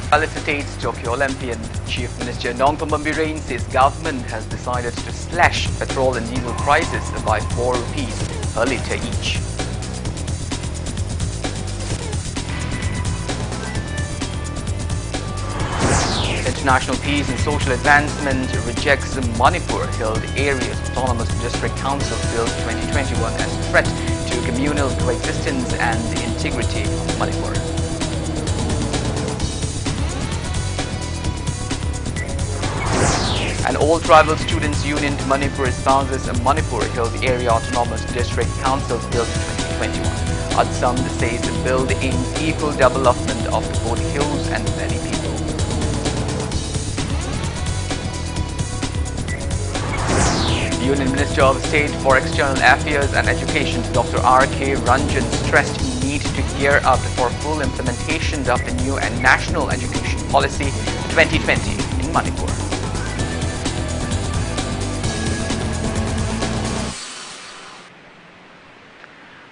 Felicitates Tokyo Olympian. Chief Minister Nongthom Birane says government has decided to slash petrol and diesel prices by 4 rupees per litre each. International Peace and Social Advancement rejects Manipur held areas Autonomous District Council Bill 2021 as threat to communal coexistence and integrity of Manipur. An All Tribal Students Union Manipur espouses Manipur held area Autonomous District Council Bill 2021. Adsam says the bill aims equal development of both hills and valley people. Union Minister of State for External Affairs and Education, Dr. RK Ranjan, stressed need to gear up for full implementation of the new and National Education Policy 2020 in Manipur.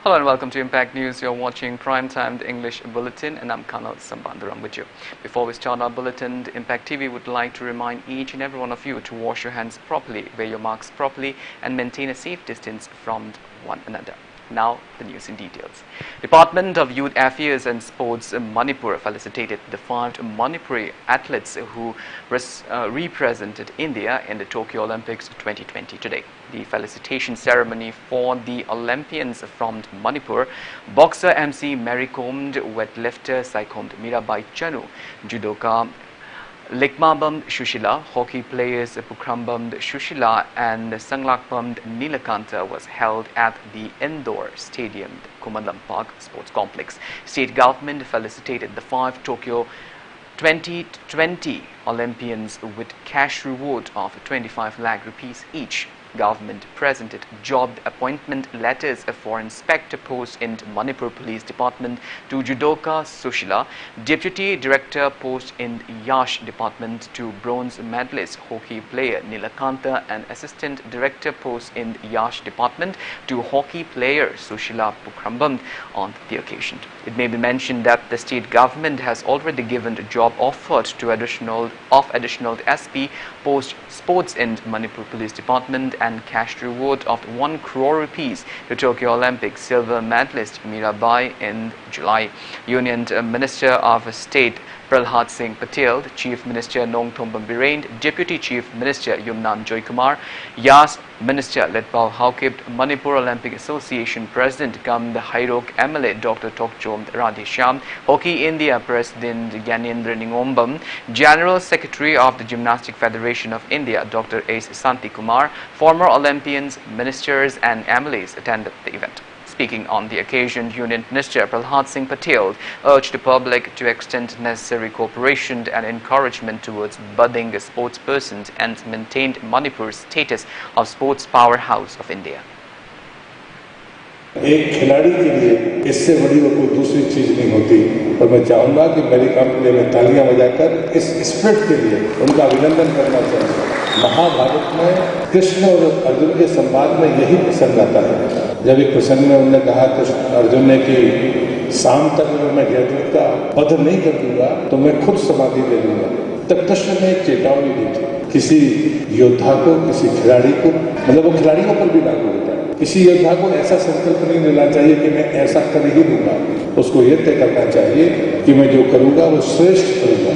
Hello and welcome to Impact News. You're watching Primetime English Bulletin and I'm Kanel Shambanduram with you. Before we start our bulletin, the Impact TV would like to remind each and every one of you to wash your hands properly, wear your masks properly and maintain a safe distance from one another. Now, the news in details. Department of Youth Affairs and Sports Manipur felicitated the 5 Manipuri athletes who represented India in the Tokyo Olympics 2020 today. The felicitation ceremony for the Olympians from Manipur: boxer MC Mary Kom, weightlifter Saikom Mirabai Chanu, judoka Likmabam Shushila, hockey players Pukrambam Shushila and Sanglakpam Nilakanta was held at the indoor stadium Kumalam Park Sports Complex. State government felicitated the 5 Tokyo 2020 Olympians with cash reward of 25 lakh rupees each. Government presented job appointment letters for inspector post in Manipur Police Department to judoka Sushila, deputy director post in Yash Department to bronze medalist hockey player Nilakanta, and assistant director post in Yash Department to hockey player Sushila Pukrambam on the occasion. It may be mentioned that the state government has already given a job offer to additional SP post sports in Manipur Police Department and cash reward of 1 crore rupees to Tokyo Olympic silver medalist Mirabai in July. Union Minister of State Pralhad Singh Patel, Chief Minister Nongthom Birane, Deputy Chief Minister Yumnan Joykumar, Yas Minister Letpao Haukib, Manipur Olympic Association President Kam the Hairok MLA Dr. Tokchom Radhesham, Hockey India President Gyanendra Ningombam, General Secretary of the Gymnastic Federation of India Dr. S. Santi Kumar, former Olympians, ministers and MLAs attended the event. Speaking on the occasion, Union Minister Pralhad Singh Patel urged the public to extend necessary cooperation and encouragement towards budding sportspersons and maintained Manipur's status of sports powerhouse of India. एक खिलाड़ी के लिए इससे बड़ी वो कोई दूसरी चीज नहीं होती और मैं चाहूंगा कि मेरी कंपनी में तालियां बजाकर इस स्पिरिट के लिए उनका अभिनंदन करना चाहिए। महाभारत में कृष्ण और अर्जुन के संवाद में यही प्रसंग आता है। जब एक प्रसंग में उन्होंने कहा कृष्ण अर्जुन ने कि शाम तक मैं जयद्रथ का वध नहीं कर दूंगा तो मैं खुद समाधि ले लूंगा। तब कृष्ण ने एक चेतावनी दी थी किसी योद्धा को, किसी खिलाड़ी को, मतलब वो खिलाड़ियों पर भी लागू होता है। किसी योद्धा को ऐसा संकल्प नहीं लेना चाहिए कि मैं ऐसा कर ही दूंगा। उसको ये तय करना चाहिए कि मैं जो करूंगा वो श्रेष्ठ करूंगा।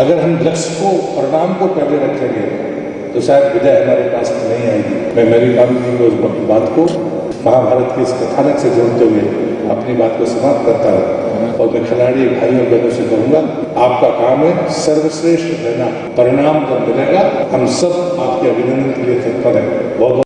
अगर हम लक्ष्य को, परिणाम को पहले रखेंगे तो शायद विजय हमारे पास नहीं आएगी। मैं मेरी बात को महाभारत के इस कथानक से जोड़ते हुए अपनी बात को समाप्त करता हूँ और मैं खिलाड़ी भाइयों बहनों से कहूँगा, आपका काम है सर्वश्रेष्ठ रहना। परिणाम जब मिलेगा हम सब आपके अभिनंदन के लिए तत्पर हैं। बहुत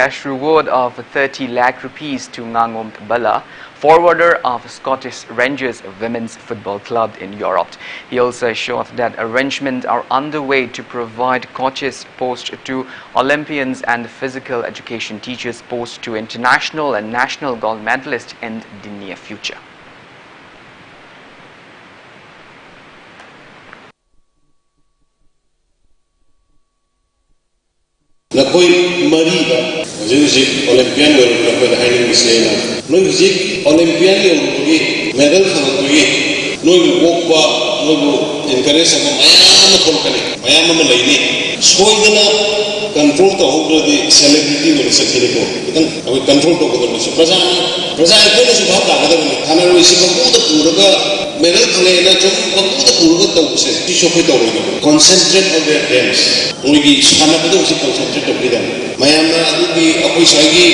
Cash reward of 30 lakh rupees to Ngangom Bala, forwarder of Scottish Rangers Women's Football Club in Europe. He also assured that arrangements are underway to provide coaches posts to Olympians and physical education teachers posts to international and national gold medalists in the near future. Nakoi Marida, Music Olympian, Nakoi Hiding Mislena. No music Olympian, medal khangui noibu wokpa noibu encourage ama mayam tholkani mayam ama laini soidana control to hobdi celebrity no sakini ko itan awi control to ko so praja ko so bhab lagada ni thana ro isi ko da puraga medal khane na chom ko da puraga to se ti shokhoi to ro concentrate on their games uigi sana ko do si concentrate to bidan mayam na adi akoi sagi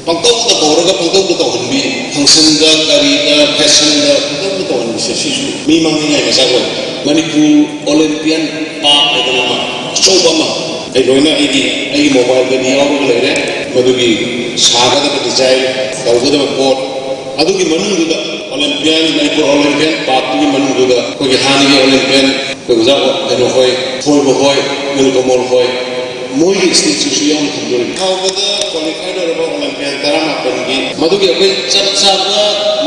pangtau da boraga pangtau da honbi function da kari da fashion da pangtau da honbi se si mi mang ni ngai sa ko Manipur Olympian Park da nama chobama ai loina ai mobile da ni aur le re madugi saga da design tawga da port adugi manu da Olympian Manipur Olympian Park ni manu da ko gi hani Olympian ko za ko no hoy foi bo hoy mil ko mol hoy moi institution thundori tawga da qualified ro Olympian tarama pangi madugi akai chap chap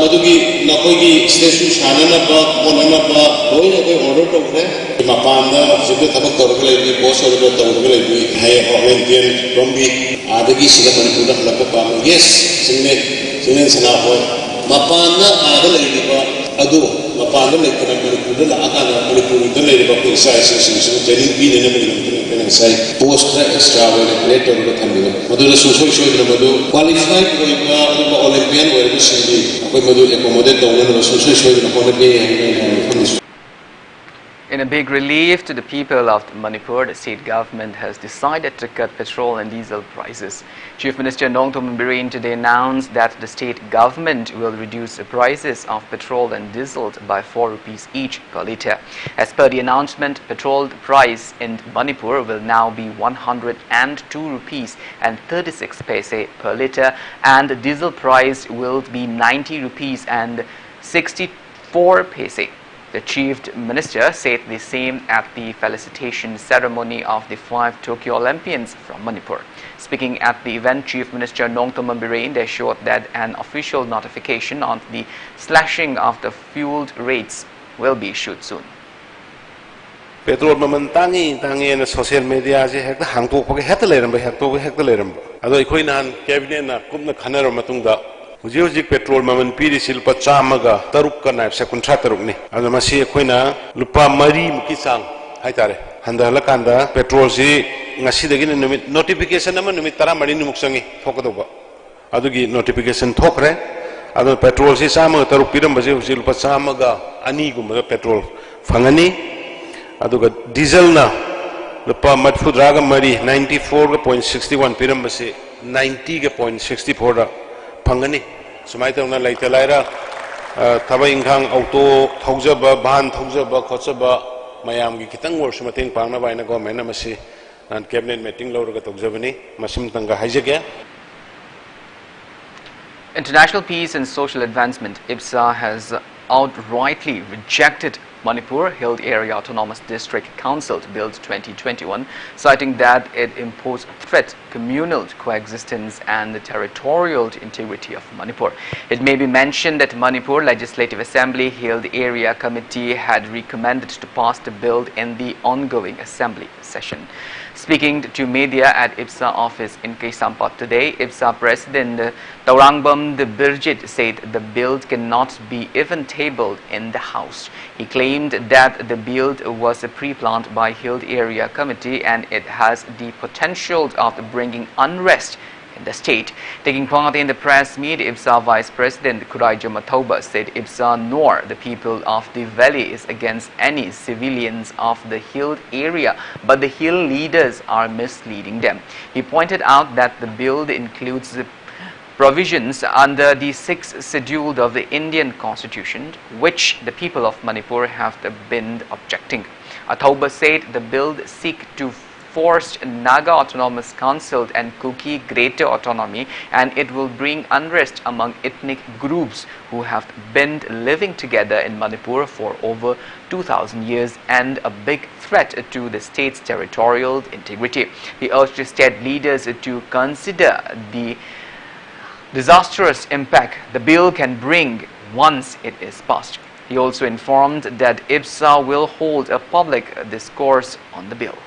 madugi na koi gi stage shanana ba bonana ba loina ko order to re mapanda jibe thabak torgale ni boss order torgale ni hai Olympian rombi adagi sila Manipur da lakka pa yes sinne sana hoy mapanda adale ni ba adu mapanda le kana Manipur da akana Manipur da le ba ko sai jari bi ne ne sai post extra later ko thambi madu da so da madu qualified koi ba Olympian or sindi koi madu accommodate da no so da ko ne In a big relief to the people of Manipur, the state government has decided to cut petrol and diesel prices. Chief Minister Nongthom Biren today announced that the state government will reduce the prices of petrol and diesel by 4 rupees each per litre. As per the announcement, petrol price in Manipur will now be 102 rupees and 36 paise per litre, and the diesel price will be 90 rupees and 64 paise. The Chief Minister said the same at the felicitation ceremony of the 5 Tokyo Olympians from Manipur. Speaking at the event, Chief Minister Nongthom Biren assured that an official notification on the slashing of the fuel rates will be issued soon. Petrol maman tangi na social media je hekta hangtok pake hekta leiram ba hekta leiram ba ado ikoi nan cabinet na kumna khanar matung da Hujik petrol maman piri silpa chamaga taruk ka naib se kuntra taruk ni ado masi koina lupa mari muki sang hai tare handa lakanda petrol si ngasi dagi numit notification nama numit tara mari numuk sangi thokado ba adugi notification thokre ado petrol si chamaga taruk piram baje husi lupa chamaga ani gumba petrol fangani aduga diesel na lupa matfudraga mari 94.61 piram base 90.64 da Pangani, Sumaita na later Lyra, Tabainghang, Auto, Tauzaba, Ban, Tauzaba, Kotsaba, Mayam, Kitang works, Matin Panga, Vainago, Menamasi, and cabinet meeting Laura Togzavani, Masim Tanga Hijaka. International Peace and Social Advancement, IPSA, has outrightly rejected Manipur Hill Area Autonomous District Council Bill 2021, citing that it imposed threat, communal coexistence and the territorial integrity of Manipur. It may be mentioned that Manipur Legislative Assembly Hill Area Committee had recommended to pass the bill in the ongoing assembly session. Speaking to media at IPSA office in Kaisampat today, IPSA President Taurangbam de Birjit said the bill cannot be even tabled in the House. He claimed that the bill was pre-planned by Hill Area Committee and it has the potential of bringing unrest in the state. Taking part in the press meet, IPSA Vice President Kuraija Mathoba said IPSA nor the people of the valley is against any civilians of the Hill area, but the Hill leaders are misleading them. He pointed out that the bill includes the provisions under the 6th schedule of the Indian Constitution, which the people of Manipur have been objecting. Athoba said the bill seeks to force Naga Autonomous Council and Kuki Greater Autonomy, and it will bring unrest among ethnic groups who have been living together in Manipur for over 2,000 years and a big threat to the state's territorial integrity. He urged state leaders to consider the disastrous impact the bill can bring once it is passed. He also informed that IPSA will hold a public discourse on the bill.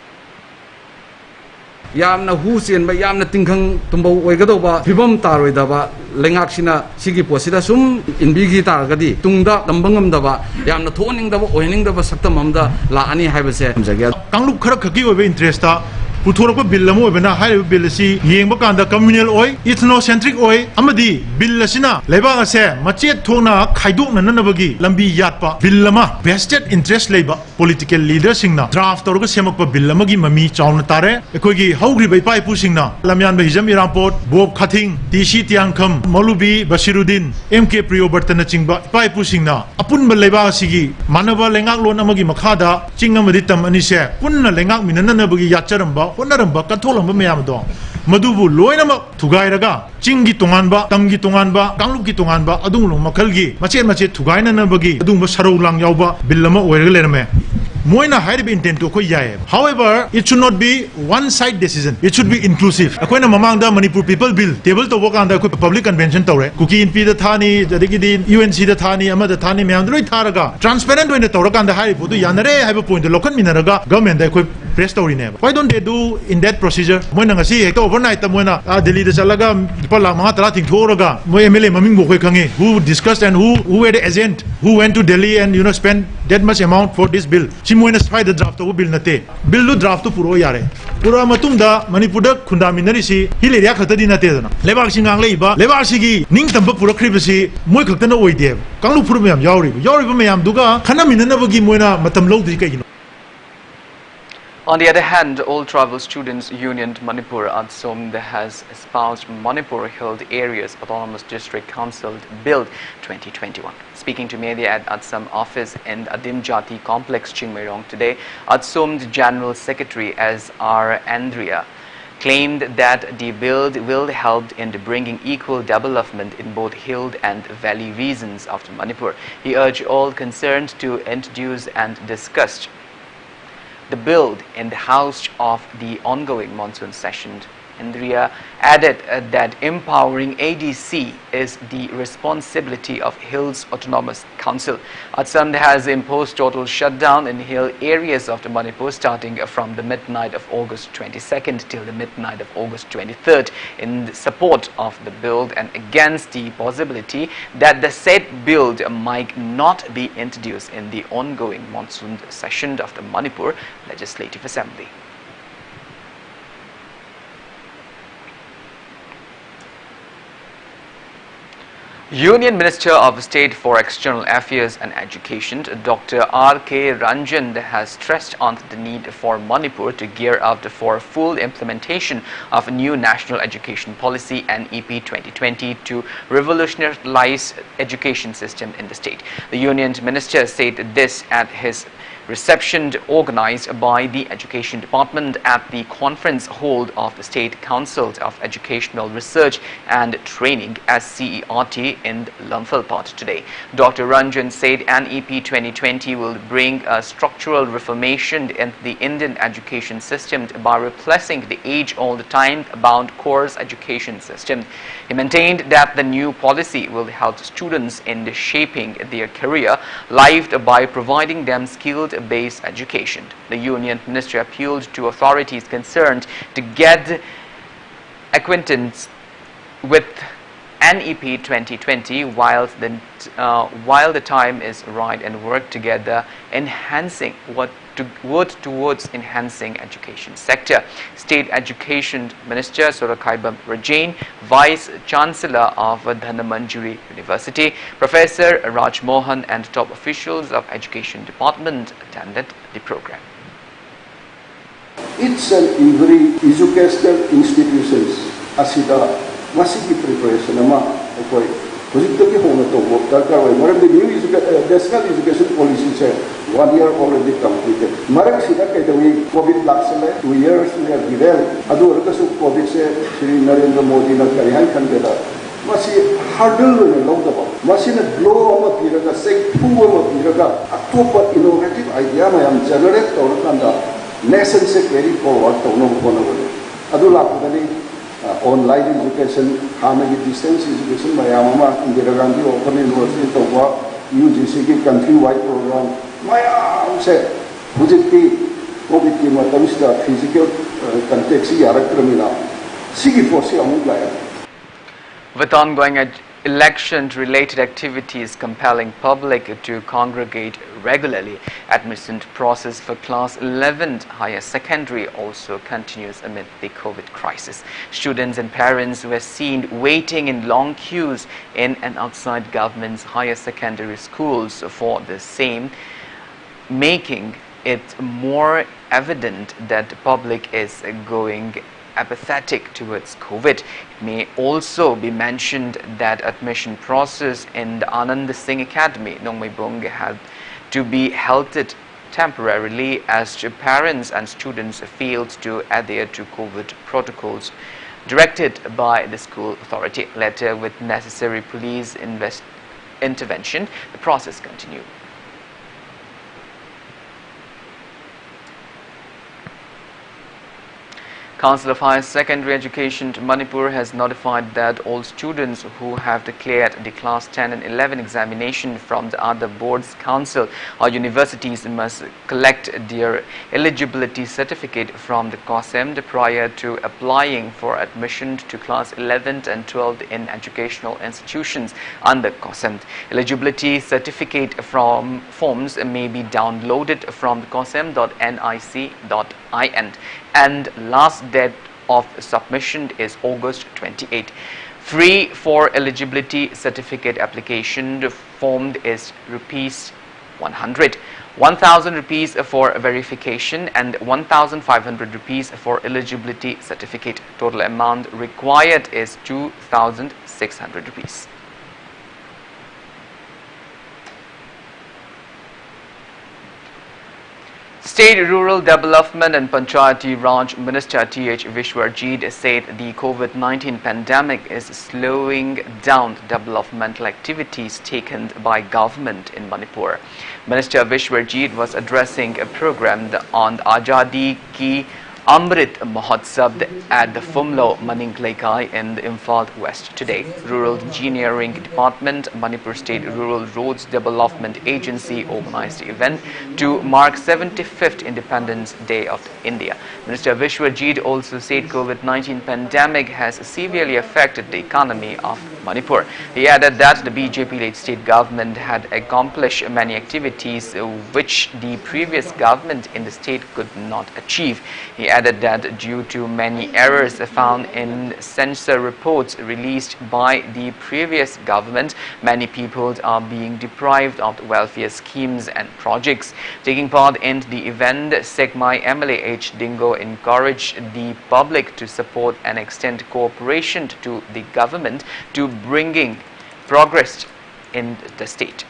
yamna hu chen ba yamna tingkhang tumbo oigadoba phibam taroidaba lengaksina sigi posida sum inbigi targadi tungda dambangam daba yamna thoning daba oining daba saktam amda la ani haibase jamjagya kanglup khara khaki oibe interest ta puthorako bill amo bena hai bill si yengba kanda communal oi ethnocentric oi amadi bill asina leba ase machet thona khaidok nanabagi lambi yatpa bill ama vested interest leba political leaders singna draft torga semakpa bill amagi mami chauna tare ekogi hawgri bai pai pu singna lamyan bai hijam irampot bob khathing tc tiangkham molubi basirudin mk priyobartana chingba pai pu singna apun ba leba asigi manaba lengak lon amagi makhada chingamadi tam ani se punna lengak minanabagi yacharamba honoramba katholamba mayamdo madubu loinama thugairaga chingi tonganba tamgi tonganba kangluki tonganba adunglo makhalgi machet thugaina nabagi adungba saraulang yauba billama oiraga lerame moina haibe intent to khoi yae. However, it should not be one side decision. It should be inclusive. Akoina mamangda Manipur people bill table to work on the public convention tawre kuki in p the thani jadigi UNC the thani ama the thani myam droi tharaga transparent when the tawrakan the haibe do yanare have a point the lokan minaraga government the press story ne. Why don't they do in that procedure? Moina ngasi hekto overnight ta moina Delhi the chalaga pala mga tara ting thoraga mo MLA maming bo khoi khange who discussed and who were the agent who went to Delhi and spent that much amount for this bill. Moina spy the draft of bill nate bill lu draft to puro yare pura matungda Manipur da khunda minari si hileria khata di nate na lebak singang leiba lebak sigi ning tamba puro kribasi moi khakta na oide kanglu puru myam yauri myam duga khana minana bagi moina matam lodi kai. On the other hand, All Tribal Students Union Manipur Adsum has espoused Manipur Held Areas Autonomous District Council Bill 2021. Speaking to media at Adsum office in Adim Jati Complex, Chingmairong today, Adsum's General Secretary S.R. Andrea claimed that the bill will help in bringing equal development in both hill and valley regions of Manipur. He urged all concerned to introduce and discuss the bill in the house of the ongoing monsoon session. Andrea added that empowering ADC is the responsibility of Hills Autonomous Council. Assam has imposed total shutdown in hill areas of the Manipur starting from the midnight of August 22nd till the midnight of August 23rd in support of the bill and against the possibility that the said bill might not be introduced in the ongoing monsoon session of the Manipur Legislative Assembly. Union Minister of State for External Affairs and Education, Dr. RK Ranjan, has stressed on the need for Manipur to gear up for full implementation of a new national education policy NEP 2020 to revolutionize education system in the state. The Union Minister said this at his reception organized by the Education Department at the conference hall of the State Council of Educational Research and Training SCERT in Lamphal today. Dr. Ranjan said NEP 2020 will bring a structural reformation in the Indian education system by replacing the age-old time-bound course education system. He maintained that the new policy will help students in shaping their career life by providing them skilled-based education. The Union Ministry appealed to authorities concerned to get acquaintance with NEP 2020 while the time is right and work together enhancing towards enhancing education sector. State Education Minister RK Ranjan, Vice Chancellor of Dhanamanjuri University, Professor Raj Mohan and top officials of Education Department attended the program. Each and every educational institutions asida masiki preparation ama ekoi project ki hona to work darkar hoy maram the new national education policy se 1 year already completed maram sida kai tawi covid last 2 years ne givel adu orkasu covid se Shri Narendra Modi na kari han kan da masi hurdle ne lo da masi na blow ama piraga se pu ama piraga atopa innovative idea ma yam generate to kan da nation se carry forward to no kono adu la pudani online education, Hanagi distance education, Mayama, Indira Gandhi Open University, Towa, UGC country-wide program. Maya said, Bujiti, Covid Matamista, physical context yarakramina sigi posi amuk laya. With ongoing election-related activities compelling public to congregate regularly, admission process for Class 11 Higher Secondary also continues amid the COVID crisis. Students and parents were seen waiting in long queues in and outside government's higher secondary schools for the same, making it more evident that the public is going apathetic towards COVID. It may also be mentioned that admission process in the Anand Singh Academy, Nongmeibung, had to be halted temporarily as parents and students failed to adhere to COVID protocols directed by the school authority. Later, with necessary police intervention, the process continued. Council of Higher Secondary Education to Manipur has notified that all students who have declared the Class 10 and 11 examination from the other boards, council or universities must collect their eligibility certificate from the COSEM prior to applying for admission to Class 11 and 12 in educational institutions under COSEM. Eligibility certificate from forms may be downloaded from the cosem.nic.in. and last date of submission is August 28. Free for eligibility certificate application. The form is rupees 100, 1,000 rupees for verification and 1,500 rupees for eligibility certificate. Total amount required is 2,600 rupees. State Rural Development and Panchayati Raj Minister T.H. Vishwarjit said the COVID-19 pandemic is slowing down developmental activities taken by government in Manipur. Minister Vishwarjit was addressing a program on Azadi Ki Amrit Mahotsav at the Phumlo Maninglaikai in the Imphal West today. Rural Engineering Department, Manipur State Rural Roads Development Agency organized the event to mark 75th Independence Day of India. Minister Vishwarjit also said COVID-19 pandemic has severely affected the economy of Manipur. He added that the BJP-led state government had accomplished many activities which the previous government in the state could not achieve. He added that due to many errors found in censor reports released by the previous government, many people are being deprived of welfare schemes and projects. Taking part in the event, Segmai MLA H. Dingo encouraged the public to support and extend cooperation to the government to bringing progress in the state.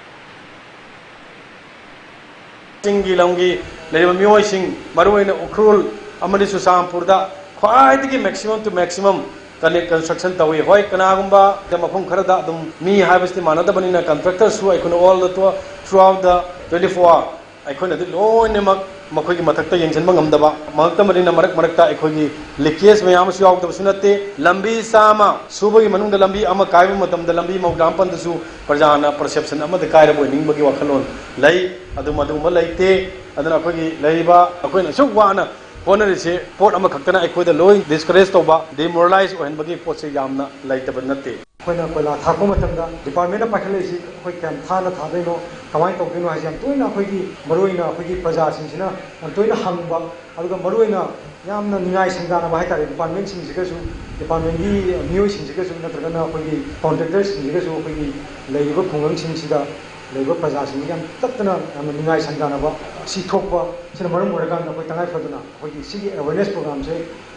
Amadi Susampurda, quite maximum to maximum construction tawi hoi kanagumba the mapum karada me harvest manadabanina contractors who I could all the tour throughout the 24 hours. I couldn't know nemak Makogi Matakta Yansan Bangamdaba, Maltamarina Marakta Ekogi, Likes Mayamasu out of Sunate, Lambi Sama, Suba Manung the Lambi Amakai Matam, the Lambi Magdampan the Su, Parjana, Perception, Ama the Kaira winning Bagi Wakalon, Lay, Adumaduma Laite, Adanakogi, Laiba, Aquina, Suwana. Port Amakatana, equate the low discouraged over, demoralized when Bagi Potsi Yamna, like the Benate. When I put a Tacomatanga, Department of Pakilasi, we can Tana Tabino, Kamai Tokino has Yamtuina, Higi, Maruina, Higi Pazasina, and Tuina Hamba, Alga Maruina, Yamna Nai Sangana Bahita, Department in Zigasu, Department News in Zigasu, Natagana, Higi, contractors in Zigasu, Higi, Labor Pungan Sinsida. Labor Pazasing, Tatana, and Nai Sanganaba, Sitopa, Cinemarum Muragan, Tangai Fadana, Higi, City awareness programs,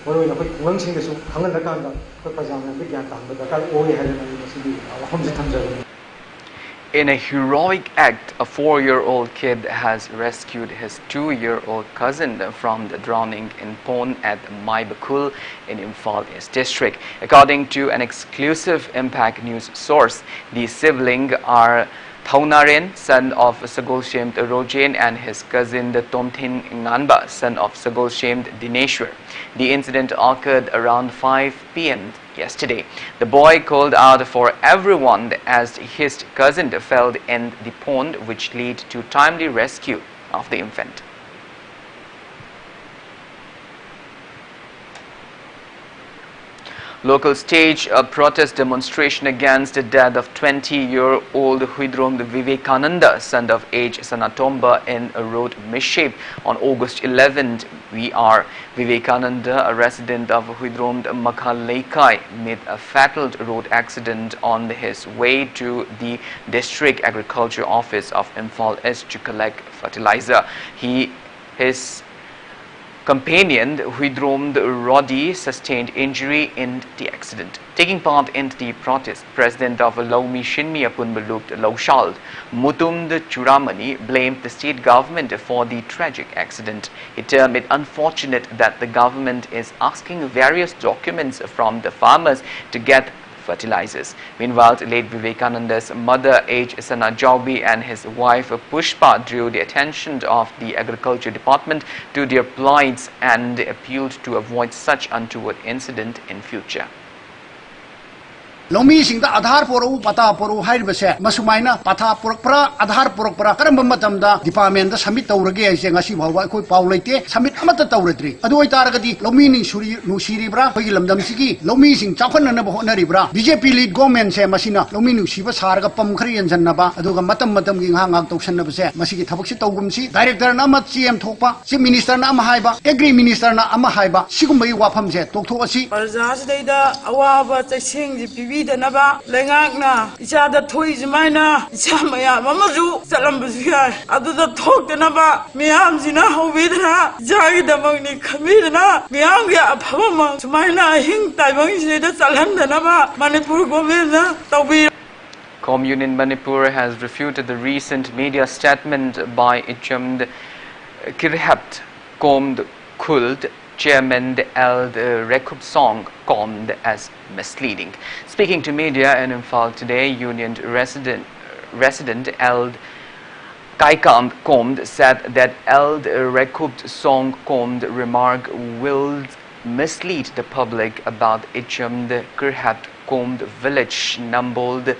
Maruina, one single Hanganda, Pazana, began, but the car only had In a heroic act, a 4-year-old kid has rescued his 2-year-old cousin from the drowning in pond at Maibakul in Imphal East District. According to an exclusive Impact News source, the siblings are Thaunarin, son of Sagolshem Rojain, and his cousin the Tomthin Nganba, son of Sagolshem Dineshwar. The incident occurred around 5 p.m. yesterday. The boy called out for everyone as his cousin fell in the pond, which led to timely rescue of the infant. Locals stage a protest demonstration against the death of 20-year-old Huidrom Vivekananda, son of H. Sanatomba, in a road mishap on August 11th. Vivekananda, a resident of Huidrom Makhalaikai, made a fatal road accident on his way to the District Agriculture Office of Imphal East to collect fertilizer. His companion, Huidrom Roddy, sustained injury in the accident. Taking part in the protest, President of Laumi Shinmi Apunbalukt Laushal, Mutumd Churamani, blamed the state government for the tragic accident. He termed it unfortunate that the government is asking various documents from the farmers to get fertilizers. Meanwhile, late Vivekananda's mother, H. Sana Jaubi, and his wife Pushpa drew the attention of the Agriculture Department to their plights and appealed to avoid such untoward incident in future. Lomi sing da Aadhaar poru pata poru hai base masumaina pata porok pra Aadhaar porok pra karamba matam da department da submit tawrage ai se ngasi bhawa koi paw leite submit amata tawradri adu oi taragadi lomi ni suri nu siri bra koi lamdam sigi lomi sing chakhon na bo nari bra BJP lead government se masina lomi nu siba sarga pam khri yanjan na ba adu ga matam gi ngak tawsan na base masigi thabak si tawgum si director na ma CM thokpa chief minister na ma hai ba agri minister na ama hai ba sigum bai wafam se tokthok asi parja se da awa chasing ji Naba, Langakna, Ichada Tui Zimina, Chamaya, Mamazu, Salambuzia, other the talk the Naba, Miamzina, Hovidna, Jagda Magni Kamidna, Miamia, Pama, Sumina, Hing, Taiwan, the Salam, the Naba, Manipur Governor, Tawi. Commune in Manipur has refuted the recent media statement by Ichumd Kirhapt Komd Kult, Chairman Eld Rekub Song, called as misleading. Speaking to media in Imphal today, Union resident Eld Kaikam Komd said that Eld Rekub Song Komd remark will mislead the public about Ichumd Kirhat Komd village numbered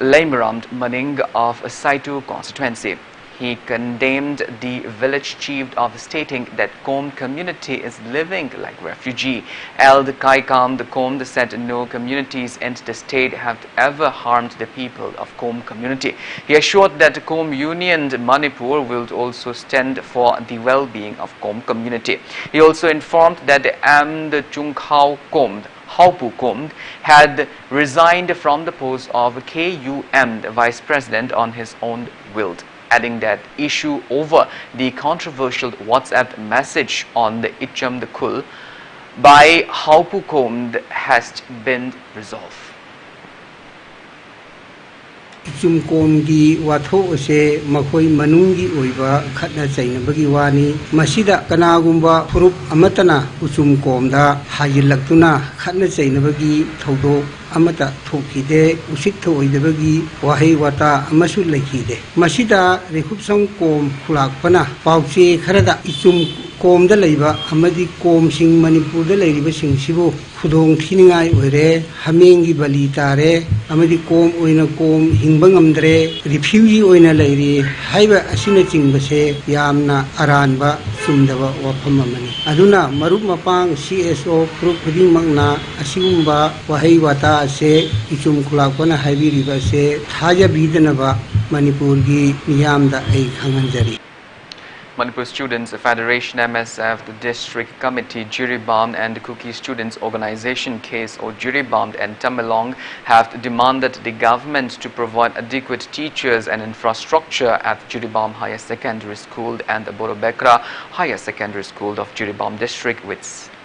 Laimaramd Maning of Saitu constituency. He condemned the village chief of stating that Komd community is living like refugee. Eld Kaikam the Komd said no communities in the state have ever harmed the people of Komd community. He assured that Komd Union Manipur will also stand for the well-being of Komd community. He also informed that Amd Chunghao Komd Haupu Komd had resigned from the post of KUM vice president on his own will, adding that issue over the controversial WhatsApp message on the Icham the Kul by Haupu Komd has been resolved. Ichum Komgi Watho se Makoi Manungi Uiva Katna Chainabagi Wani Masida Kanagumba Furup Amatana Uchum Komda Hayilakuna Katna Chainabagi Todo Amata Tokide Usito Idabagi Wahi Wata Amasu Lakide Masida Rekupsang Kom Kulakpana Pauche Karada Ichum Kom the Laiva Amadi Kom Sing Manipur the Laiva Sing Sibo Kudong Tiningai Ure Hamengi Balitare Amadi Kom Uina Kom Hinbangamdre Refugee Uina Lady Haiba Asina Chingbase Yamna Aranba Sumdava Wapamani Aduna Marup Mapang CSO Pro Puding Magna Asimba Wahi Wata se Ichum Kulakwana Haibi River se Haja Bidanava Manipurgi Niyamda Ai Hanganjari. Manipur Students Federation MSF, the District Committee Jiribam and the Kuki Students Organization case or Jiribam and Tamelong have demanded the government to provide adequate teachers and infrastructure at Jiribam Higher Secondary School and the Borobekra Higher Secondary School of Jiribam District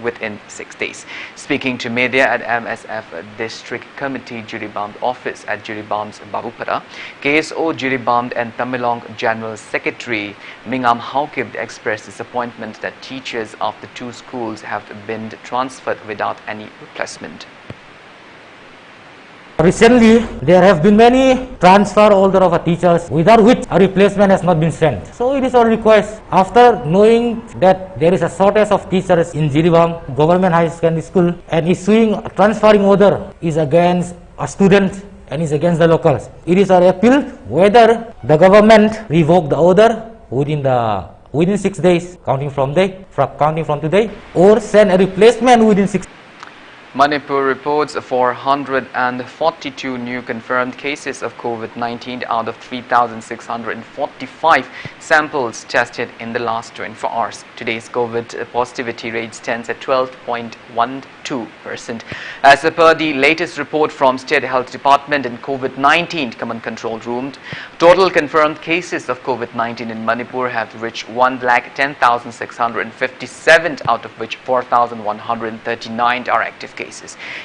within 6 days. Speaking to media at MSF District Committee Jiribam office at Jiribam's Babupara, KSO Jiribam and Tamelong General Secretary Mingam Haukib expressed disappointment that teachers of the two schools have been transferred without any replacement. Recently, there have been many transfer order of teachers without which a replacement has not been sent. So it is our request, after knowing that there is a shortage of teachers in Jiribam Government High Secondary School and issuing a transferring order is against a student and is against the locals. It is our appeal whether the government revoke the order within 6 days, counting from today, or send a replacement within 6 days. Manipur reports 442 new confirmed cases of COVID-19 out of 3,645 samples tested in the last 24 hours. Today's COVID positivity rate stands at 12.12%. As per the latest report from State Health Department and COVID-19 Command Control Room, total confirmed cases of COVID-19 in Manipur have reached 110,657, out of which 4,139 are active cases.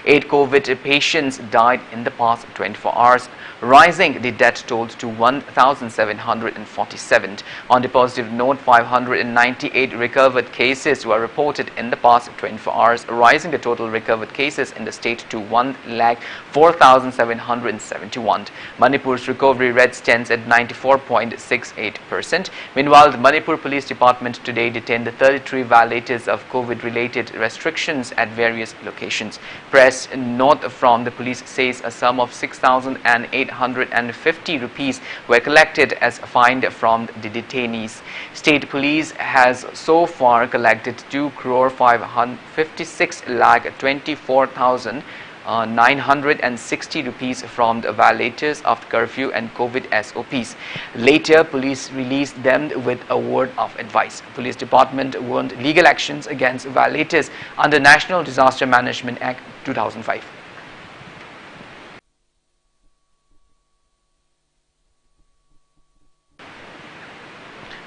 8 COVID patients died in the past 24 hours, rising the death toll to 1,747. On the positive note, 598 recovered cases were reported in the past 24 hours, rising the total recovered cases in the state to 1,04,771. Manipur's recovery rate stands at 94.68%. Meanwhile, the Manipur Police Department today detained the 33 violators of COVID-related restrictions at various locations. Press note from the police says a sum of 6,850 rupees were collected as a fine from the detainees. State police has so far collected 2,556,24,960 rupees from the violators of curfew and COVID SOPs. Later, police released them with a word of advice. Police Department warned legal actions against violators under National Disaster Management Act 2005.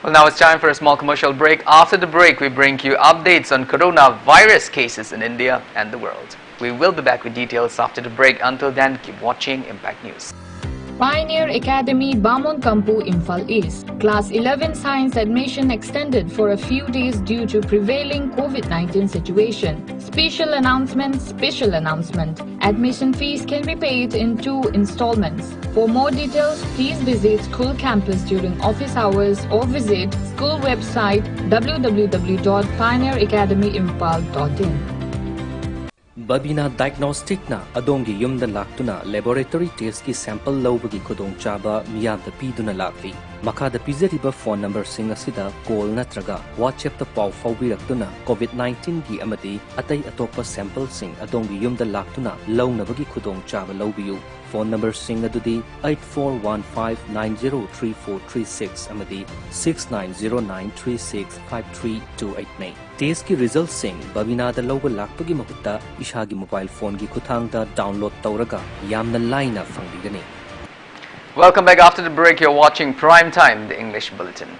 Well, now it's time for a small commercial break. After the break, we bring you updates on coronavirus cases in India and the world. We will be back with details after the break. Until then, keep watching Impact News. Pioneer Academy, Bamon Kampu, Imphal East. Class 11 Science admission extended for a few days due to prevailing COVID-19 situation. Special announcement, Admission fees can be paid in 2 installments. For more details, please visit school campus during office hours or visit school website www.pioneeracademyimpal.in. Babina Diagnostic na adongi yumda laktuna laboratory test ki sample lawbagi khudong chaba miyamda piduna lakli. Makada pizeriba phone number singa sida call natraga WhatsApp ta pau fawbiraktuna COVID-19 gi amadi atay atopa sample sing adongi yumda laktuna lawnabagi khudong chaba lawbiyu. Phone number sing adudi 8415903436 amadi 6909365328 Test ki result sing babina da lawba lakpagi mahutta ishagi mobile phone gi khuthang da download tawraga yamna laina fangbigani. Welcome back. After the break, you're watching Prime Time, the English Bulletin.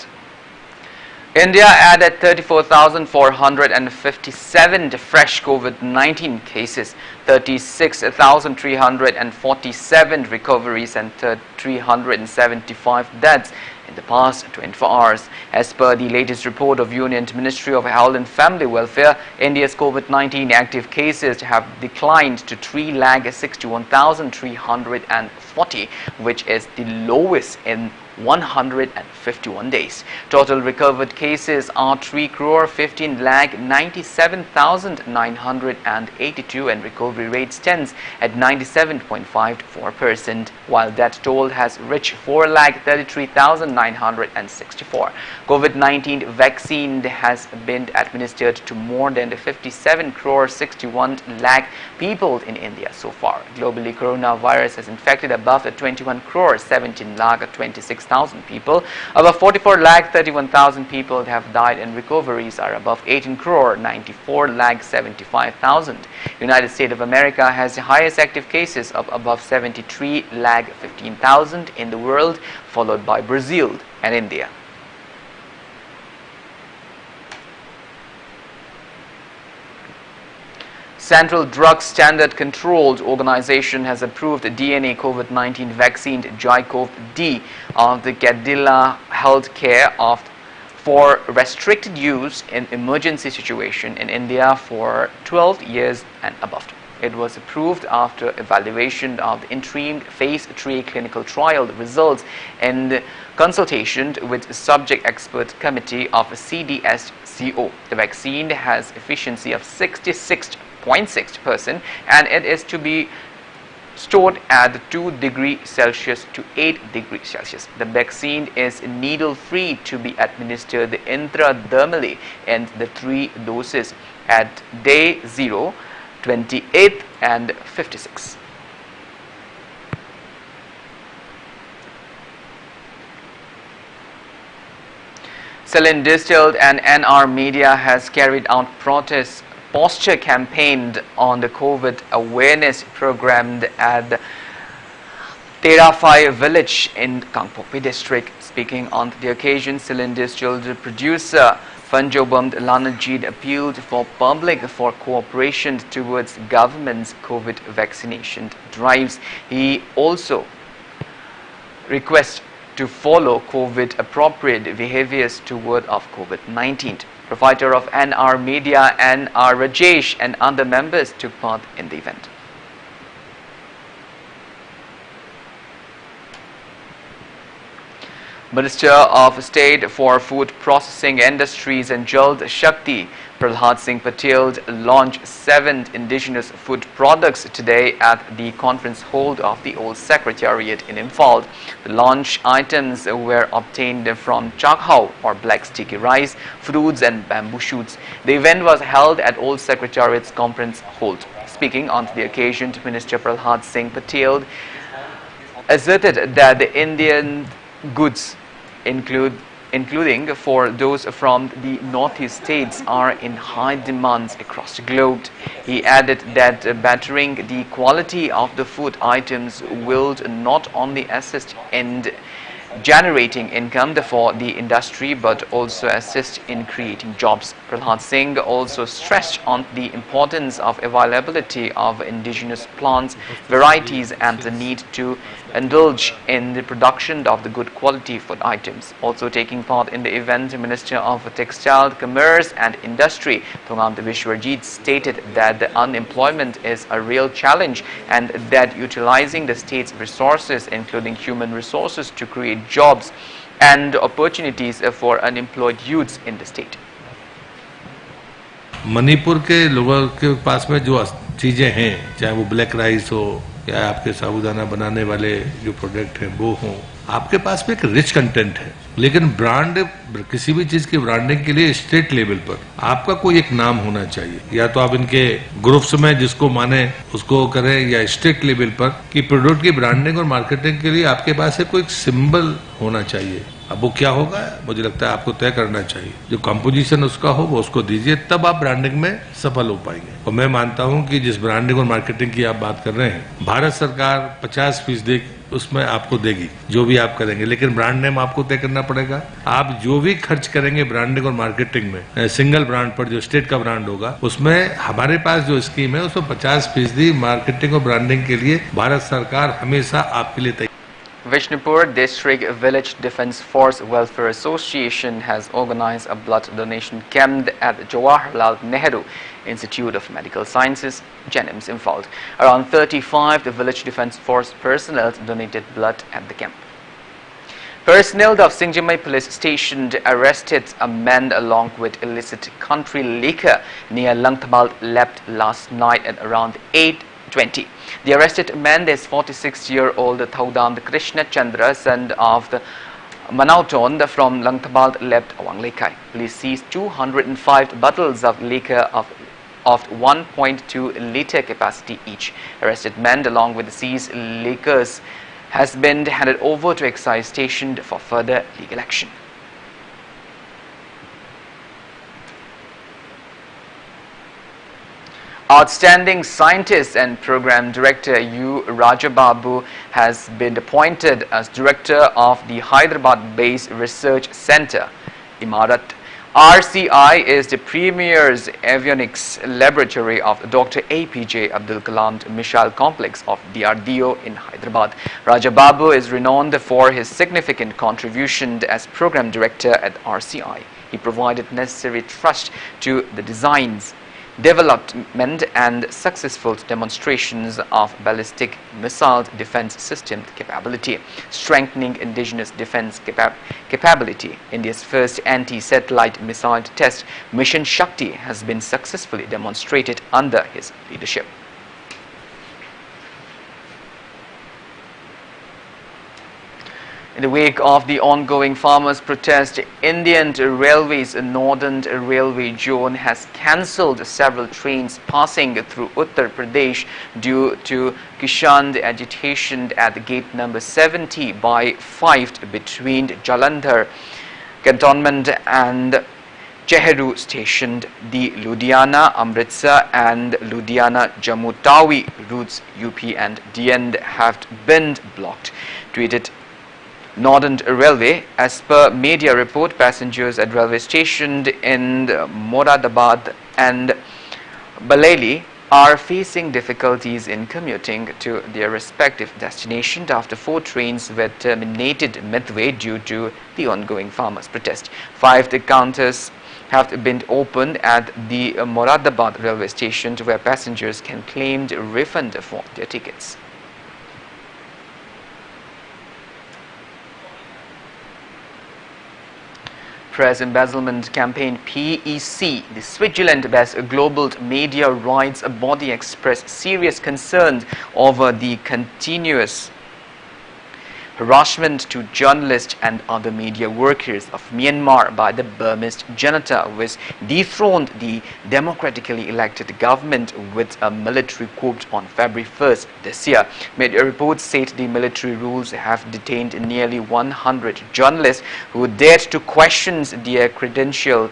India added 34,457 fresh COVID-19 cases, 36,347 recoveries and 375 deaths in the past 24 hours. As per the latest report of Union Ministry of Health and Family Welfare, India's COVID-19 active cases have declined to 3,61,340, which is the lowest in 151 days. Total recovered cases are 3,15,97,982 and recovery rate stands at 97.54%, while death toll has reached 4,33,964. COVID-19 vaccine has been administered to more than 57,61 lakh people in India so far. Globally, coronavirus has infected above 21,17 lakh 26,000 people. Above 44,31,000 people have died and recoveries are above 18,94,75,000. United States of America has the highest active cases of above 73,15,000 in the world, followed by Brazil and India. Central Drug Standard Controlled Organization has approved the DNA COVID-19 vaccine JYCOV-D of the Cadila Healthcare for restricted use in emergency situation in India for 12 years and above. It was approved after evaluation of the interim phase 3 clinical trial results and consultation with subject expert committee of CDSCO. The vaccine has efficiency of 66.6% and it is to be stored at 2 degrees Celsius to 8 degrees Celsius. The vaccine is needle-free to be administered intradermally in the 3 doses at day 0, 28th and 56th. Celine Distilled and NR Media has carried out protest posture campaign on the COVID awareness program at Terafai village in Kangpopi district. Speaking on the occasion, Celine Distilled producer Fanjobam Lanajid appealed for public for cooperation towards government's COVID vaccination drives. He also requests to follow COVID appropriate behaviors toward of COVID-19. Provider of NR Media and R. Rajesh and other members took part in the event. Minister of State for Food Processing Industries and Jal Shakti Prahlad Singh Patel launched 7 indigenous food products today at the conference hall of the Old Secretariat in Imphal. The launch items were obtained from chakhao or black sticky rice, fruits and bamboo shoots. The event was held at Old Secretariat's conference hall. Speaking on the occasion, Minister Prahlad Singh Patel asserted that the Indian goods including for those from the northeast states are in high demands across the globe. He added that bettering the quality of the food items will not only assist in generating income for the industry but also assist in creating jobs. Prahlad Singh also stressed on the importance of availability of indigenous plants, varieties and the need to indulge in the production of the good quality food items. Also taking part in the event, Minister of Textile, Commerce and Industry, Thongam Vishwarjit, stated that the unemployment is a real challenge and that utilizing the state's resources, including human resources, to create jobs and opportunities for unemployed youths in the state. Manipur के लोगों के पास में जो चीजें हैं, चाहे वो black rice हो या आपके साबूदाना बनाने वाले जो प्रोडक्ट हैं वो हों, आपके पास में एक रिच कंटेंट है, लेकिन ब्रांड किसी भी चीज की ब्रांडिंग के लिए स्टेट लेवल पर आपका कोई एक नाम होना चाहिए, या तो आप इनके ग्रुप्स में जिसको माने उसको करें या स्टेट लेवल पर कि प्रोडक्ट की ब्रांडिंग और मार्केटिंग के लिए आपके पास है कोई सिंबल होना चाहिए। अब वो क्या होगा मुझे लगता है आपको तय करना चाहिए, जो कंपोजिशन उसका हो वो उसको दीजिए, तब आप ब्रांडिंग में सफल हो पाएंगे। और मैं मानता हूं कि जिस ब्रांडिंग और मार्केटिंग की आप बात कर रहे हैं, भारत सरकार 50% उसमें आपको देगी जो भी आप करेंगे, लेकिन ब्रांड नेम आपको तय करना पड़ेगा। आप जो भी खर्च करेंगे ब्रांडिंग और मार्केटिंग में सिंगल ब्रांड पर, जो स्टेट का ब्रांड होगा, उसमें हमारे पास जो स्कीम है उसमें 50% मार्केटिंग और ब्रांडिंग के लिए भारत सरकार हमेशा आपके लिए तैयार। Vishnupur District Village Defence Force Welfare Association has organized a blood donation camp at Jawaharlal Nehru Institute of Medical Sciences, JNIMS, Imphal. Around 35 Village Defence Force personnel donated blood at the camp. Personnel of Singjamai Police Station arrested a man along with illicit country liquor near Langtabal left last night at around 8:20. The arrested man is 46-year-old Thaudam Krishna Chandra, son of the Manauton from Langtabal left Awanglekai. Police seized 205 bottles of liquor of 1.2 liter capacity each. Arrested men along with the seized liquors has been handed over to excise station for further legal action. Outstanding scientist and program director U. Rajababu has been appointed as director of the Hyderabad-based Research Center, Imarat. RCI is the premier avionics laboratory of Dr. APJ Abdul Kalam Missile Complex of DRDO in Hyderabad. Rajababu is renowned for his significant contribution as program director at RCI. He provided necessary trust to the designs, development and successful demonstrations of ballistic missile defense system capability, strengthening indigenous defense capability. India's first anti-satellite missile test, Mission Shakti, has been successfully demonstrated under his leadership. In the wake of the ongoing farmers' protest, Indian Railways Northern Railway Zone has cancelled several trains passing through Uttar Pradesh due to Kishan agitation at the gate number 70 by 5 between Jalandhar Cantonment and Chehru Station. The Ludhiana, Amritsar and Ludhiana Jammu Tawi routes UP and DN have been blocked. Tweeted Northern Railway, as per media report, passengers at railway stations in Moradabad and Bareilly are facing difficulties in commuting to their respective destinations after 4 trains were terminated midway due to the ongoing farmers' protest. 5 counters have been opened at the Moradabad railway station where passengers can claim a refund for their tickets. Press embezzlement campaign PEC, the Switzerland-based global media rights body, expressed serious concerns over the continuous harassment to journalists and other media workers of Myanmar by the Burmese Janata, which dethroned the democratically elected government with a military coup on February 1st this year. Media reports said the military rules have detained nearly 100 journalists who dared to question their credential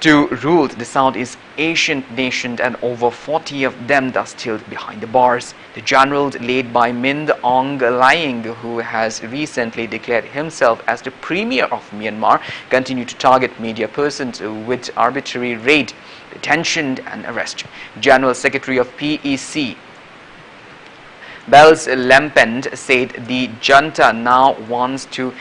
to rule the Southeast Asian nation, and over 40 of them are still behind the bars. The general led by Min Aung Hlaing, who has recently declared himself as the premier of Myanmar, continued to target media persons with arbitrary raid, detention and arrest. General Secretary of PEC Bells Lempend said the junta now wants to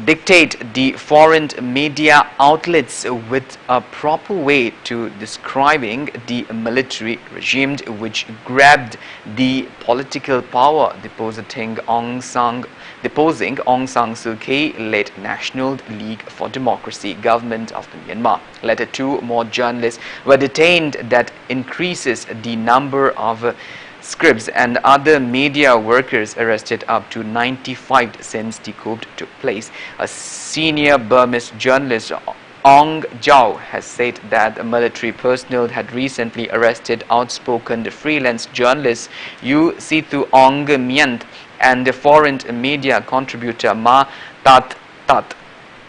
dictate the foreign media outlets with a proper way to describing the military regime which grabbed the political power, deposing Aung San Suu Kyi-led National League for Democracy government of the Myanmar. Later, 2 more journalists were detained. That increases the number of scribes and other media workers arrested up to 95 since the coup took place. A senior Burmese journalist, Ong Jao, has said that military personnel had recently arrested outspoken freelance journalist Yu Situ Ong Myant and foreign media contributor Ma Tat Tat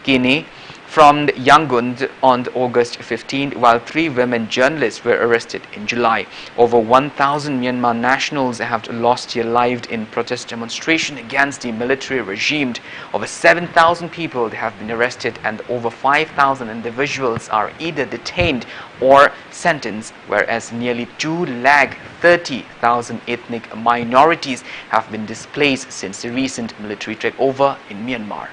Kini from Yangon on August 15, while 3 women journalists were arrested in July. Over 1,000 Myanmar nationals have lost their lives in protest demonstration against the military regime. Over 7,000 people have been arrested and over 5,000 individuals are either detained or sentenced, whereas nearly 230,000 ethnic minorities have been displaced since the recent military takeover in Myanmar.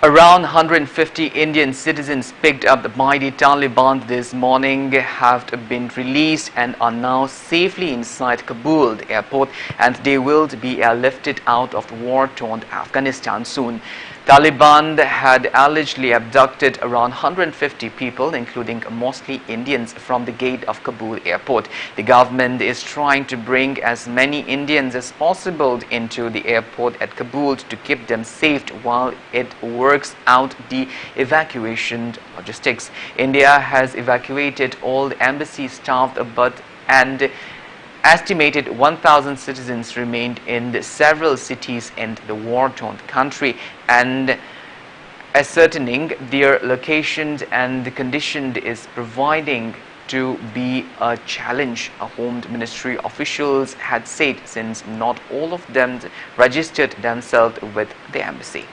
Around 150 Indian citizens picked up by the Taliban this morning have been released and are now safely inside Kabul airport, and they will be airlifted out of war-torn Afghanistan soon. Taliban had allegedly abducted around 150 people, including mostly Indians, from the gate of Kabul airport. The government is trying to bring as many Indians as possible into the airport at Kabul to keep them safe while it works out the evacuation logistics. India has evacuated all the embassy staff, and estimated 1,000 citizens remained in several cities in the war-torn country, and ascertaining their locations and the condition is proving to be a challenge, a Home Ministry officials had said, since not all of them registered themselves with the embassy.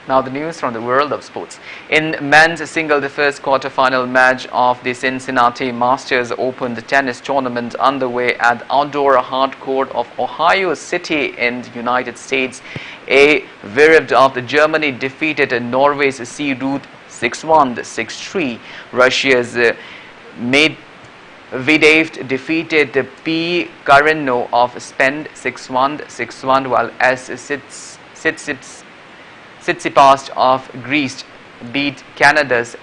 Now the news from the world of sports. In men's single, the first quarter-final match of the Cincinnati Masters Open tennis tournament underway at outdoor hard court of Ohio City in the United States. A Zverev of Germany defeated Norway's C. Ruud 6-1, 6-3. Russia's Medvedev defeated P. Carreño of Spain 6-1, 6-1, while Tsitsipas of Greece beat Canada's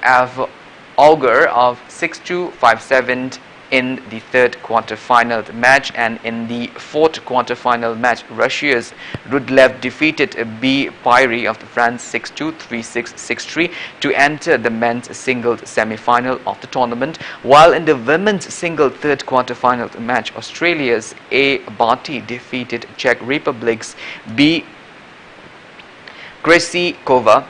Auger of 6-2, 5-7 in the third quarter-final match, and in the fourth quarter-final match, Russia's Rudlev defeated B. Pyrie of France 6-2, 3-6, 6-3 to enter the men's singles semi-final of the tournament, while in the women's single third quarter-final match, Australia's A. Barty defeated Czech Republic's B. Kresikova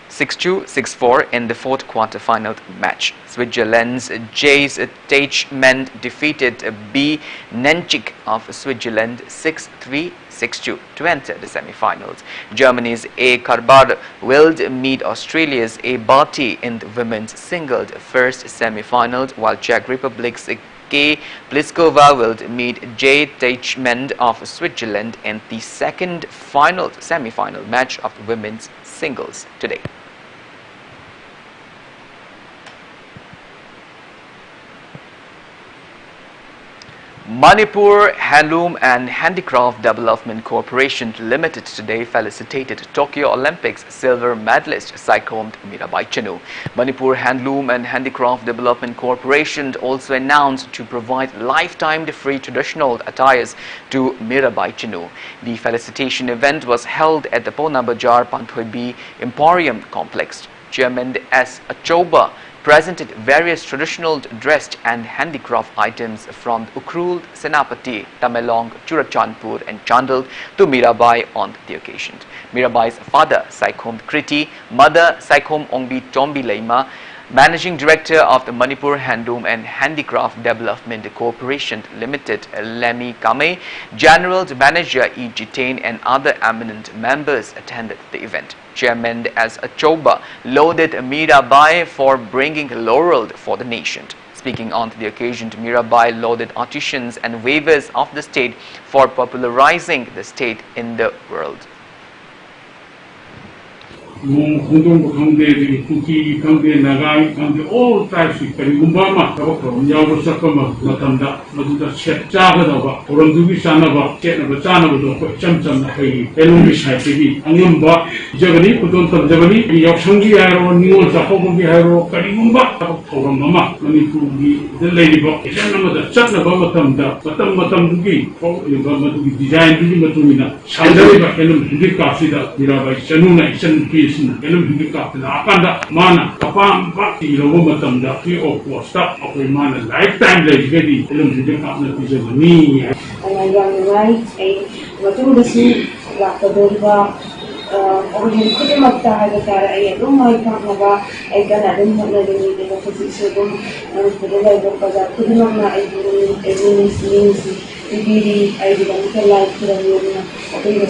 6-2, 6-4 in the fourth quarter-final match. Switzerland's Jace Teichmann defeated B. Nenchik of Switzerland 6-3, 6-2 to enter the semi-finals. Germany's A. Karbar will meet Australia's A. Barty in the women's singles first semi-finals, while Czech Republic's K. Pliskova will meet J. Teichmann of Switzerland in the second semi-final match of women's singles today. Manipur Handloom and Handicraft Development Corporation Limited today felicitated Tokyo Olympics silver medalist cyclone Mirabai Chanu. Manipur Handloom and Handicraft Development Corporation also announced to provide lifetime free traditional attires to Mirabai Chanu. The felicitation event was held at the Pona Bajar Panthoi B Emporium Complex. Chairman S. Achoba presented various traditional dressed and handicraft items from Ukrul, Senapati, Tamelong, Churachandpur and Chandal to Mirabai on the occasion. Mirabai's father, Saikhom Kriti, mother, Saikhom Ongbi Tombi Leima, Managing Director of the Manipur Handloom and Handicraft Development Corporation Limited, Lemmy Kame, General Manager E. Jitain and other eminent members attended the event. Chairman S. Achoba lauded Mirabai for bringing laurel for the nation. Speaking on the occasion, Mirabai lauded artisans and weavers of the state for popularizing the state in the world. All types of Gumbama, Yawa Sakama, Matanda, Maduda Chet, Jagadava, Orandubi Sanava, Chetnava, Chamcham, Elumish Haiti, Angumba, Javani, Puton Javani, Yokshangi Haro, New Zahobi Haro, Karimumba, Mama, Manipu, the ladybug, the Chatnava Matamda, Matamdugi, Matu design Matumina, Sandariba, Elum, Hindikasida, Mirabai, Sanuna, San Peace, Elum Hindikapina, Akanda, Mana, Kapam, Baki, Lomatamda, Free of Stop of a man, lifetime legacy, Elum Hindikapna, is a me. And I young right, a Lakadova. Originally, couldn't have died that I don't mind Kanava, I got a little bit of a position and for the level of that couldn't have I didn't like the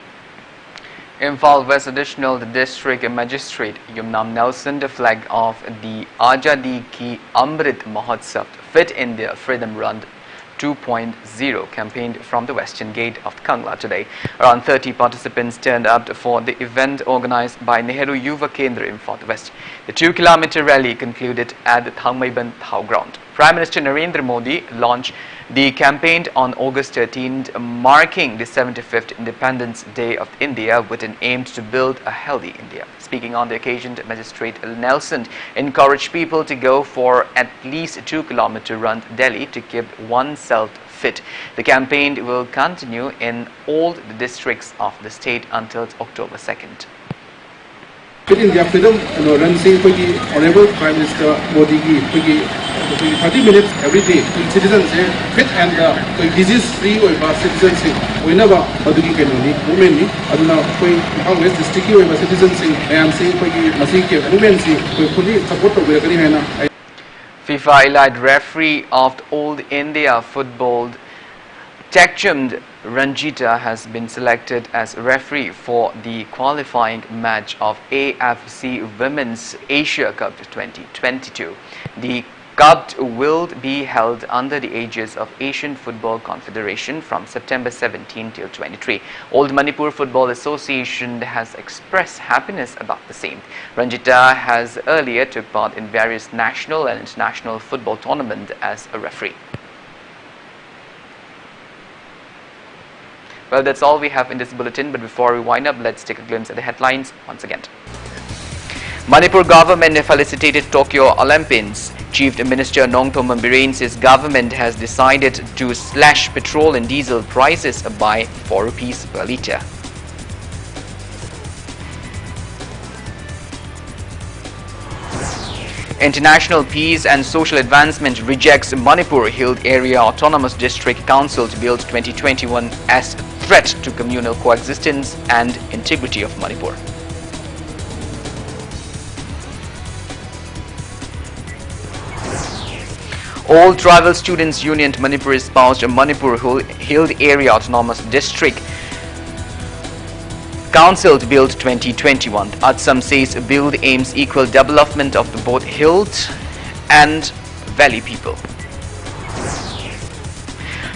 Imphal West Additional District Magistrate Yumnam Nelson, the flag of the Azadi Ki Amrit Mahotsav Fit India Freedom Run 2.0 campaigned from the Western Gate of Kangla today. Around 30 participants turned up for the event organized by Nehru Yuva Kendra in South West. The 2-kilometer rally concluded at the Thangmaiban Thau ground. Prime Minister Narendra Modi launched the campaign on August 13th, marking the 75th Independence Day of India with an aim to build a healthy India. Speaking on the occasion, Magistrate Nelson encouraged people to go for at least a 2-kilometer run to Delhi to keep oneself fit. The campaign will continue in all the districts of the state until October 2nd. Fit India Freedom Run Sing Honorable Prime Minister Modi gi 30 minutes every day citizens fit and disease free or citizens whenever Madugi Kenoni women ni aduna koi West district ki citizens I am saying women fully support to FIFA elite referee of the Old India Football Techchumd Ranjita has been selected as referee for the qualifying match of AFC Womens Asia Cup 2022. The Cup will be held under the aegis of Asian Football Confederation from September 17 till 23. Old Manipur Football Association has expressed happiness about the same. Ranjita has earlier took part in various national and international football tournaments as a referee. Well, that's all we have in this bulletin, but before we wind up, let's take a glimpse at the headlines once again. Manipur government felicitated Tokyo Olympians. Chief Minister Nongthombam Biren says government has decided to slash petrol and diesel prices by 4 rupees per litre. International Peace and Social Advancement rejects Manipur Hill Area Autonomous District Council to build 2021 as a threat to communal coexistence and integrity of Manipur. All Tribal Students Union Manipur espoused a Manipur Hill Area Autonomous District Council to build 2021. Atsam says build aims equal development of the both hills and valley people.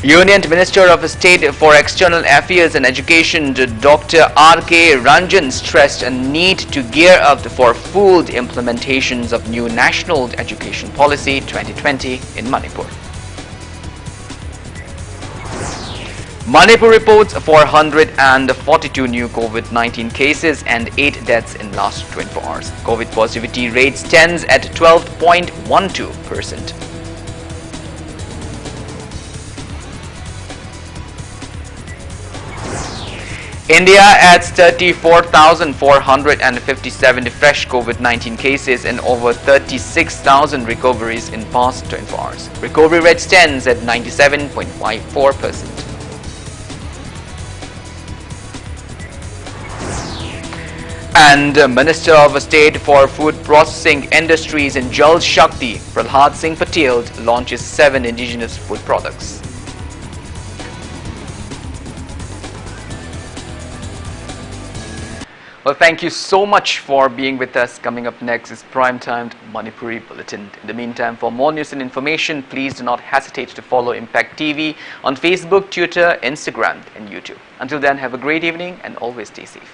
Union Minister of State for External Affairs and Education Dr. RK Ranjan stressed a need to gear up for full implementations of new National Education Policy 2020 in Manipur. Manipur reports 442 new COVID-19 cases and 8 deaths in last 24 hours. COVID positivity rate stands at 12.12%. India adds 34,457 fresh COVID-19 cases and over 36,000 recoveries in past 24 hours. Recovery rate stands at 97.54%. And Minister of State for Food Processing Industries and Jal Shakti, Prahlad Singh Patel, launches 7 indigenous food products. Well, thank you so much for being with us. Coming up next is Prime-Timed Manipuri Bulletin. In the meantime, for more news and information, please do not hesitate to follow Impact TV on Facebook, Twitter, Instagram and YouTube. Until then, have a great evening and always stay safe.